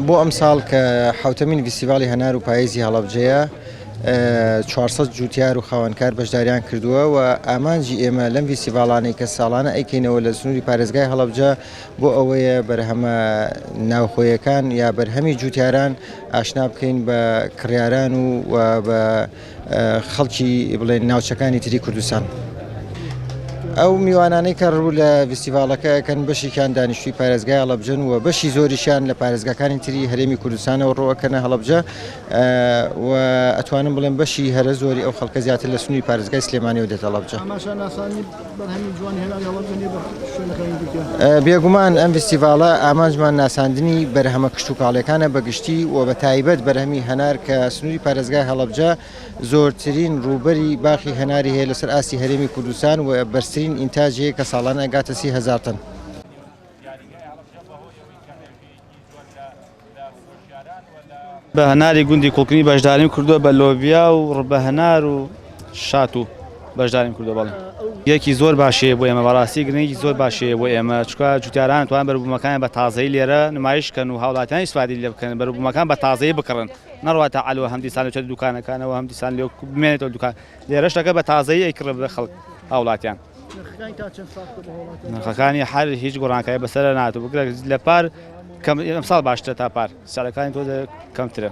بۆ ئەم ساڵ کە حوتەمین فیستیڤاڵی هەنار و پاییزی هەڵەبجەیە 400 جوتیار و خاوەنکار بەشداریان کردووە و ئامانجی ئێمە لەم فیستیڤاڵانەی کە ساڵانە ئەیکەینەوە لە سنووری پارێزگای هەڵەبجە بۆ ئەوەیە بەرهەمە ناوخۆیەکان یا بەرهەمی جوتیاران ئاشنا بکەین بە کڕیاران و بە خەڵکی بڵێن ناوچەکانی تری کوردستان. ئەو میوانانەی کە ڕوو لە فیستیڤاڵەکە ئەکەن بەشێکیان دانیشتووی پارێزگای هەڵەبجەن و بەشی زۆریشیان لە پارێزگاکانی تری هەرێمی کوردستانەوە ڕۆەکەنە هەڵەبجە و ئەتوانم بڵێن بەشی هەرە زۆری ئەو خەڵکە زیاتر لە سنووری پارێزگای سلێمانیەوە دێتە هەڵەبجە. بێگومان ئەم فیستیڤاڵە ئامانجمان ناساندنی بەرهەمە کشت و کاڵیەکانە بەگشتی و بە تایبەت بەرهەمی هەنار کە سنووری پارێزگای هەڵەبجە زۆرترین ڕووبەری باخی هەناری هەیە لەسەر ئاستی هەرێمی کوردستان و بەرزترین ئینتاجەیە کە ساڵانە ئەگاتە 30,000 تن. بە هەناری گوندی کوڵکنی بەشداریم کردووە بە لۆڤیا و بە هەنار و شات و بەشداریم کردووە. بەڵێ یەکی زۆر باشەیە بۆ ئێمە، بەڕاستی گرنگی زۆر باشەیە بۆ ئێمە، چونکە جوتیاران توان بەروبوومەکان بە تازایی لێرە نمایشکەن و هاوڵاتیان ئیسفادی لێ بکەن، بەروبوومەکان بە تازایی بکڕن، نەڕواتە عەلوە هەم دیسان لەچێت دوکانەکانەوە هەم دیسان لێ بمێنێتەوە دوکان، لێرە شتەکە بە تازایی ئەیکڕە بە خەڵک هاوڵاتیان. نرخەکانی هەر هیچ گۆڕانکاری بەسەر ناتوە، بگرە لە پار ئەمساڵ باشترە تا پار، ساڵەکانی تۆ کەمترە.